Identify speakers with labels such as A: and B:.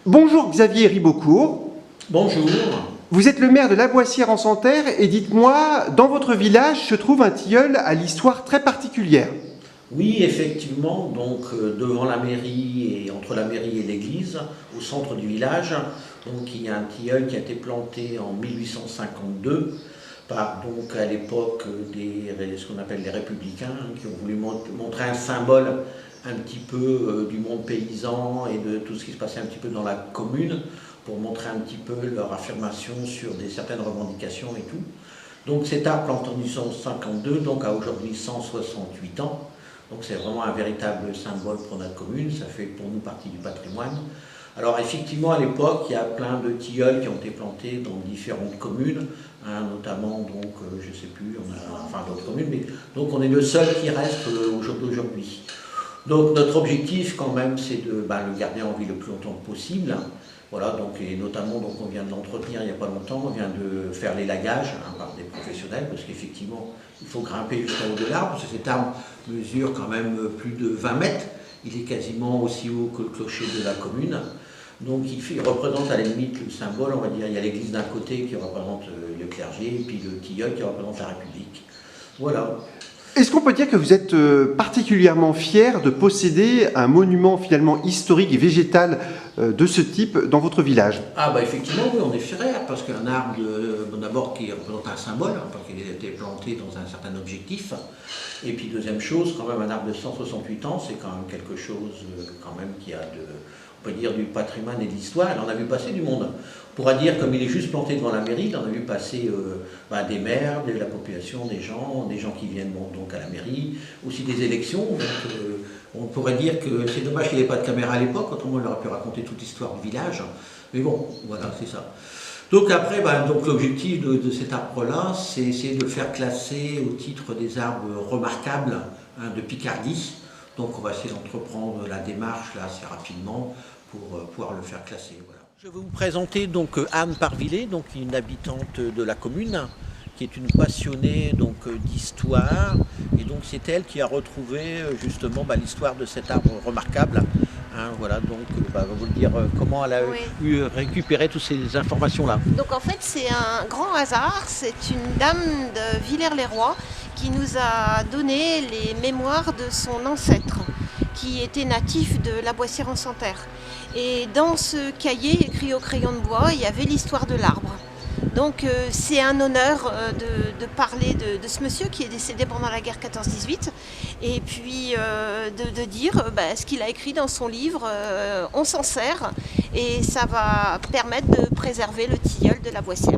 A: Bonjour Xavier Ribocourt.
B: Bonjour.
A: Vous êtes le maire de La Boissière-en-Santerre et dites-moi, dans votre village se trouve un tilleul à l'histoire très particulière.
B: Oui, effectivement, donc devant la mairie et entre la mairie et l'église, au centre du village, donc il y a un tilleul qui a été planté en 1852 par donc à l'époque ce qu'on appelle les républicains, qui ont voulu montrer un symbole un petit peu du monde paysan et de tout ce qui se passait un petit peu dans la commune, pour montrer un petit peu leur affirmation sur certaines revendications et tout. Donc cet arbre planté en 1852 donc a aujourd'hui 168 ans. Donc c'est vraiment un véritable symbole pour notre commune, ça fait pour nous partie du patrimoine. Alors effectivement à l'époque il y a plein de tilleuls qui ont été plantés dans différentes communes, hein, notamment donc je ne sais plus, on a enfin d'autres communes, mais donc on est le seul qui reste au jour d'aujourd'hui. Donc notre objectif quand même c'est de le garder en vie le plus longtemps possible. Voilà, donc, et notamment donc, on vient de l'entretenir il n'y a pas longtemps, on vient de faire l'élagage par des professionnels, parce qu'effectivement il faut grimper jusqu'en haut de l'arbre, parce que cet arbre mesure quand même plus de 20 mètres, il est quasiment aussi haut que le clocher de la commune. Donc il représente à la limite le symbole, on va dire, il y a l'église d'un côté qui représente le clergé, et puis le tilleul qui représente la République. Voilà.
A: Est-ce qu'on peut dire que vous êtes particulièrement fier de posséder un monument finalement historique et végétal de ce type dans votre village?
B: Ah effectivement, oui, on est fiers, parce qu'un arbre, d'abord, qui représente un symbole, parce qu'il a été planté dans un certain objectif, et puis deuxième chose, quand même un arbre de 168 ans, c'est quand même quelque chose quand même qui a on peut dire du patrimoine et de l'histoire, il en a vu passer du monde. On pourra dire, comme il est juste planté devant la mairie, il en a vu passer des maires, de la population, des gens qui viennent donc à la mairie, aussi des élections. Donc, on pourrait dire que c'est dommage qu'il n'y ait pas de caméra à l'époque, autrement il aurait pu raconter toute l'histoire du village. Mais bon, voilà, c'est ça. Donc après, donc l'objectif de cet arbre-là, c'est essayer de le faire classer au titre des arbres remarquables de Picardie. Donc on va essayer d'entreprendre la démarche là assez rapidement pour pouvoir le faire classer. Voilà. Je vais vous présenter donc Anne Parvillet, donc une habitante de la commune, qui est une passionnée d'histoire, et donc c'est elle qui a retrouvé justement l'histoire de cet arbre remarquable. Hein, voilà, donc va vous le dire comment elle a eu récupéré toutes ces informations-là.
C: Donc en fait c'est un grand hasard, c'est une dame de Villers-les-Rois qui nous a donné les mémoires de son ancêtre, qui était natif de La Boissière-en-Santerre. Et dans ce cahier écrit au crayon de bois, il y avait l'histoire de l'arbre. Donc c'est un honneur de parler de ce monsieur qui est décédé pendant la guerre 14-18 et puis de dire ce qu'il a écrit dans son livre, on s'en sert et ça va permettre de préserver le tilleul de La Boissière.